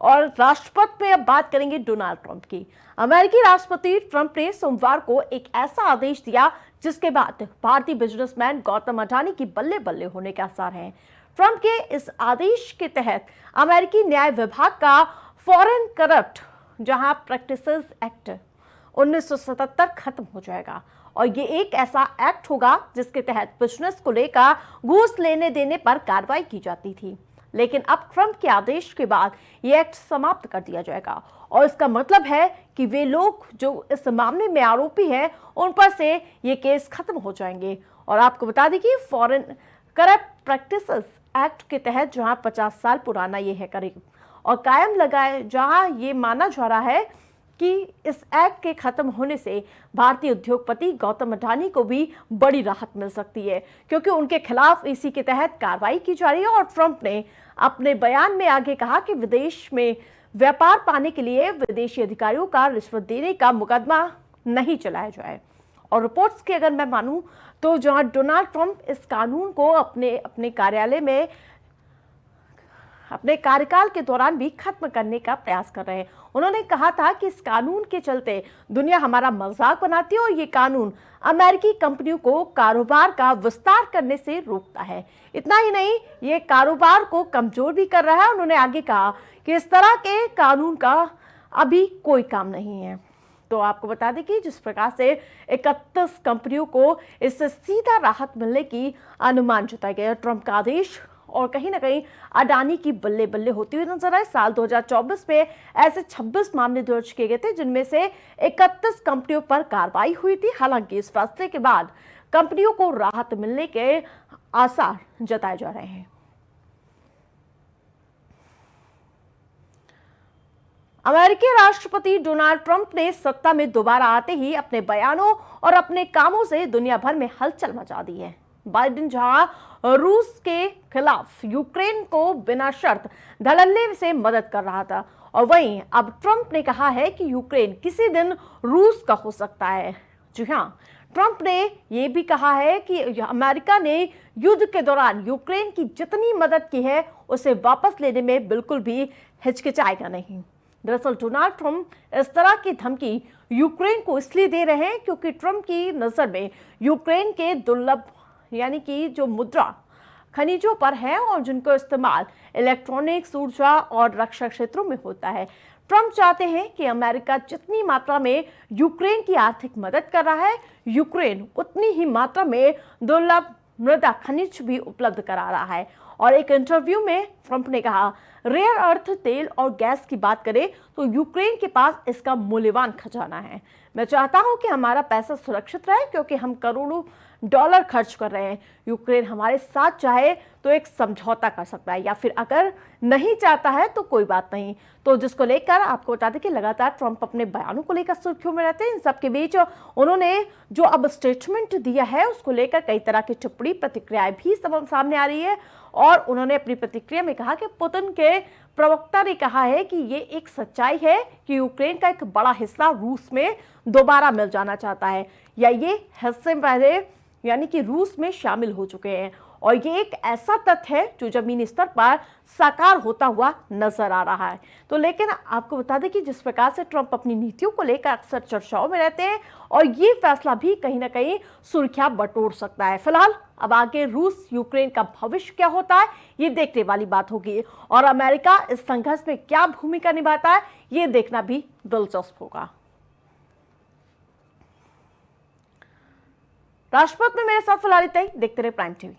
और राष्ट्रपति में अब बात करेंगे डोनाल्ड ट्रंप की। अमेरिकी राष्ट्रपति ट्रंप ने सोमवार को एक ऐसा आदेश दिया जिसके बाद भारतीय बिजनेसमैन गौतम अडानी की बल्ले बल्ले होने के आसार हैं। ट्रंप के इस आदेश के तहत अमेरिकी न्याय विभाग का फॉरेन करप्ट जहां प्रैक्टिसेस एक्ट 1977 खत्म हो जाएगा और ये एक ऐसा एक्ट होगा जिसके तहत बिजनेस को लेकर घूस लेने देने पर कार्रवाई की जाती थी। लेकिन अब ट्रंप के आदेश के बाद ये एक्ट समाप्त कर दिया जाएगा और इसका मतलब है कि वे लोग जो इस मामले में आरोपी हैं उन पर से ये केस खत्म हो जाएंगे। और आपको बता दें कि फॉरेन करप्ट प्रैक्टिसेस एक्ट के तहत जहां 50 साल पुराना ये है करीब और कायम लगाए, जहां ये माना जा रहा है कि इस एक्ट के खत्म होने से भारतीय उद्योगपति गौतम अडानी को भी बड़ी राहत मिल सकती है, क्योंकि उनके खिलाफ इसी के तहत कार्रवाई की जा रही है। और ट्रंप ने अपने बयान में आगे कहा कि विदेश में व्यापार पाने के लिए विदेशी अधिकारियों का रिश्वत देने का मुकदमा नहीं चलाया जाए। और रिपोर्ट्स की अगर मैं मानूं तो जहां डोनाल्ड ट्रंप इस कानून को अपने कार्यालय में अपने कार्यकाल के दौरान भी खत्म करने का प्रयास कर रहे हैं। उन्होंने कहा था कि इस कानून के चलते दुनिया हमारा मजाक बनाती है और ये कानून अमेरिकी कंपनियों को कारोबार का विस्तार करने से रोकता है। इतना ही नहीं, ये कारोबार को कमजोर भी कर रहा है। उन्होंने आगे कहा कि इस तरह के कानून का अभी कोई काम नहीं है। तो आपको बता दें कि जिस प्रकार से 31 कंपनियों को इससे सीधा राहत मिलने की अनुमान जताया गया, ट्रंप का आदेश और कहीं ना कहीं अडानी की बल्ले बल्ले होती हुई नजर आए। साल 2024 में ऐसे 26 मामले दर्ज किए गए थे जिनमें से 31 कंपनियों पर कार्रवाई हुई थी। हालांकि इस फैसले के बाद कंपनियों को राहत मिलने के आसार जताए जा रहे हैं। अमेरिकी राष्ट्रपति डोनाल्ड ट्रंप ने सत्ता में दोबारा आते ही अपने बयानों और अपने कामों से दुनिया भर में हलचल मचा दी है। बाइडेन जहां रूस के खिलाफ यूक्रेन को बिना शर्त धड़ल्ले से मदद कर रहा था, और वहीं अब ट्रंप ने कहा है कि यूक्रेन किसी दिन रूस का हो सकता है। जी हां, ट्रंप ने यह भी कहा है कि अमेरिका ने युद्ध के दौरान यूक्रेन की जितनी मदद की है उसे वापस लेने में बिल्कुल भी हिचकिचाएगा नहीं। दरअसल डोनाल्ड ट्रंप इस तरह की धमकी यूक्रेन को इसलिए दे रहे हैं क्योंकि ट्रंप की नजर में यूक्रेन के दुर्लभ यानी कि जो मुद्रा खनिजों पर है और जिनको इस्तेमाल इलेक्ट्रॉनिक्स, ऊर्जा और रक्षा क्षेत्रों में होता है। ट्रंप चाहते हैं कि अमेरिका जितनी मात्रा में यूक्रेन की आर्थिक मदद कर रहा है, यूक्रेन उतनी ही मात्रा में दुर्लभ मृदा खनिज भी उपलब्ध करा रहा है। और एक इंटरव्यू में ट्रंप ने कहा, रेयर अर्थ तेल और गैस की बात करें तो यूक्रेन के पास इसका मूल्यवान खजाना है। मैं चाहता हूं कि हमारा पैसा सुरक्षित रहे क्योंकि हम करोड़ों डॉलर खर्च कर रहे हैं। यूक्रेन हमारे साथ चाहे तो एक समझौता कर सकता है या फिर अगर नहीं चाहता है तो कोई बात नहीं। तो जिसको लेकर आपको बता दें कि लगातार ट्रंप अपने बयानों को लेकर सुर्खियों में रहते हैं। इन सबके बीच उन्होंने जो अब स्टेटमेंट दिया है उसको लेकर कई तरह की टिप्पणी प्रतिक्रियाएं भी सामने आ रही है। और उन्होंने अपनी प्रतिक्रिया में कहा कि पुतिन के प्रवक्ता ने कहा है कि ये एक सच्चाई है कि यूक्रेन का एक बड़ा हिस्सा रूस में दोबारा मिल जाना चाहता है या ये हिस्से पहले यानी कि रूस में शामिल हो चुके हैं, और ये एक ऐसा तथ्य है जो जमीनी स्तर पर साकार होता हुआ नजर आ रहा है। तो लेकिन आपको बता दें कि जिस प्रकार से ट्रंप अपनी नीतियों को लेकर अक्सर चर्चाओं में रहते हैं और ये फैसला भी कहीं ना कहीं सुर्खियां बटोर सकता है। फिलहाल अब आगे रूस यूक्रेन का भविष्य क्या होता है ये देखने वाली बात होगी और अमेरिका इस संघर्ष में क्या भूमिका निभाता है ये देखना भी दिलचस्प होगा। राष्ट्रपति में मेरे साथ फिलहाल इतना ही। देखते रहे प्राइम टीवी।